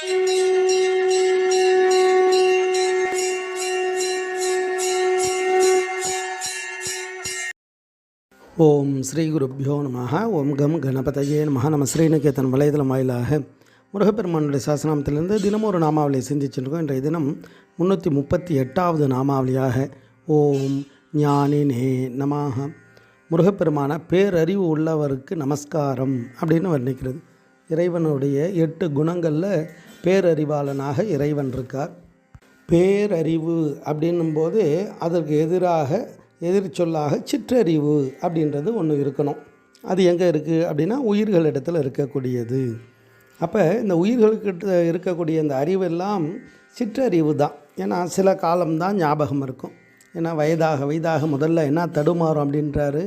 ஓம் ஸ்ரீ குருப்யோ நமஹ. ஓம் கம் கணபதையே நமஹ. நம்ம ஸ்ரீநிகேதன் வலைதளம் வாயிலாக முருகப்பெருமானுடைய சாசனத்திலிருந்து தினமும் ஒரு நாமாவளியை சிந்திச்சுருக்கோம். இன்றைய தினம் 338வது நாமாவளியாக ஓம் ஞானினே நமஹ. முருகப்பெருமான பேரறிவு உள்ளவருக்கு நமஸ்காரம் அப்படின்னு வர்ணிக்கிறது. இறைவனுடைய 8 குணங்களில் பேரறிவாளனாக இறைவன் இருக்கார். பேரறிவு அப்படின்னும்போது அதற்கு எதிர்ச்சொல்லாக சிற்றறிவு அப்படின்றது ஒன்று இருக்கணும். அது எங்கே இருக்குது அப்படின்னா உயிர்களிடத்தில் இருக்கக்கூடியது. அப்போ இந்த உயிர்களுக்கிட்ட இருக்கக்கூடிய இந்த அறிவெல்லாம் சிற்றறிவு தான். ஏன்னா சில காலம்தான் ஞாபகம் இருக்கும். ஏன்னா வயதாக முதல்ல என்ன தடுமாறும் அப்படின்றாரு.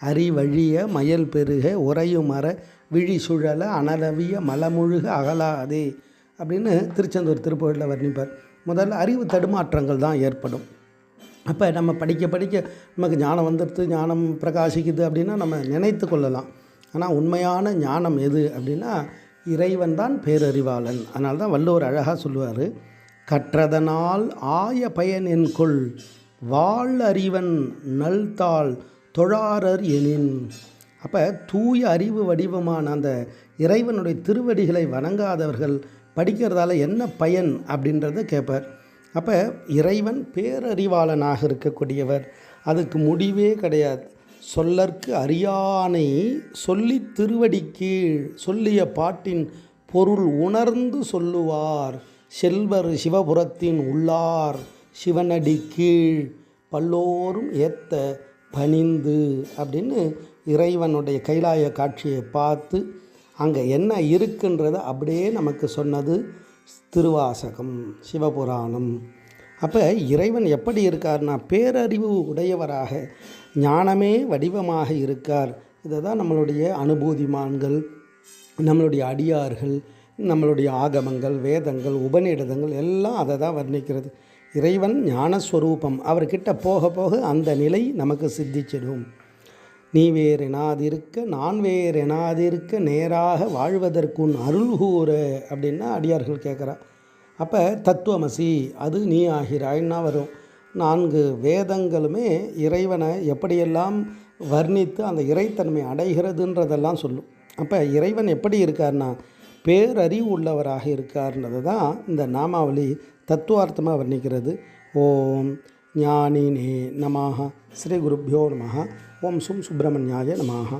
அறிவழிய மயல் பெருக உறையும் மர விழி சுழல அனலவிய மலமுழுக அகலாதே அப்படின்னு திருச்செந்தூர் திருப்புகழில் வர்ணிப்பார். முதல்ல அறிவு தடுமாற்றங்கள் தான் ஏற்படும். அப்போ நம்ம படிக்க நமக்கு ஞானம் வந்துடுது, ஞானம் பிரகாசிக்குது அப்படின்னா நம்ம நினைத்து கொள்ளலாம். ஆனால் உண்மையான ஞானம் எது அப்படின்னா இறைவன் தான் பேரறிவாளன். அதனால தான் வள்ளுவர் அழகாக சொல்லுவார், கற்றதனால் ஆய பயன் என்கொள் வாழ் அறிவன் நல்தாள் தொழாரர் எனின். அப்போ தூய அறிவு வடிவமான அந்த இறைவனுடைய திருவடிகளை வணங்காதவர்கள் படிக்கிறதால என்ன பயன் அப்படின்றத கேட்பார். அப்போ இறைவன் பேரறிவாளனாக இருக்கக்கூடியவர். அதுக்கு முடிவே கிடையாது. சொல்லற்கு அறியானை சொல்லி திருவடி கீழ் சொல்லிய பாட்டின் பொருள் உணர்ந்து சொல்லுவார் செல்வர் சிவபுரத்தின் உள்ளார் சிவனடி கீழ் பல்லோரும் ஏத்த பணிந்து அப்படின்னு இறைவனுடைய கைலாய காட்சியை பார்த்து அங்கே என்ன இருக்குன்றதை அப்படியே நமக்கு சொன்னது திருவாசகம், சிவபுராணம். அப்போ இறைவன் எப்படி இருக்கார்னா பேரறிவு உடையவராக ஞானமே வடிவமாக இருக்கார். இதை தான் நம்மளுடைய அனுபூதிமான்கள், நம்மளுடைய அடியார்கள், நம்மளுடைய ஆகமங்கள், வேதங்கள், உபநிடதங்கள் எல்லாம் அதை தான் வர்ணிக்கிறது. இறைவன் ஞானஸ்வரூபம். அவர்கிட்ட போக போக அந்த நிலை நமக்கு சித்திச்சிடும். நீ வேறெனாதிருக்க நான் வேறெனாதிருக்க நேராக வாழ்வதற்குன் அருள் கூற அப்படின்னா அடியார்கள் கேட்குறா. அப்போ தத்துவமசி அது நீ ஆகிறாய்னா வரும். 4 வேதங்களுமே இறைவனை எப்படியெல்லாம் வர்ணித்து அந்த இறைத்தன்மை அடைகிறதுன்றதெல்லாம் சொல்லும். அப்போ இறைவன் எப்படி இருக்கார்னா பேரறிவு உள்ளவராக இருக்கார்ன்றது தான் இந்த நாமாவளி தத்துவார்த்தமாக வர்ணிக்கிறது. ஓம் ஞானினே நமஹ. ஸ்ரீ குருப்யோ நமஹ. ஓம் சும் சுப்பிரமணியாய நமஹ.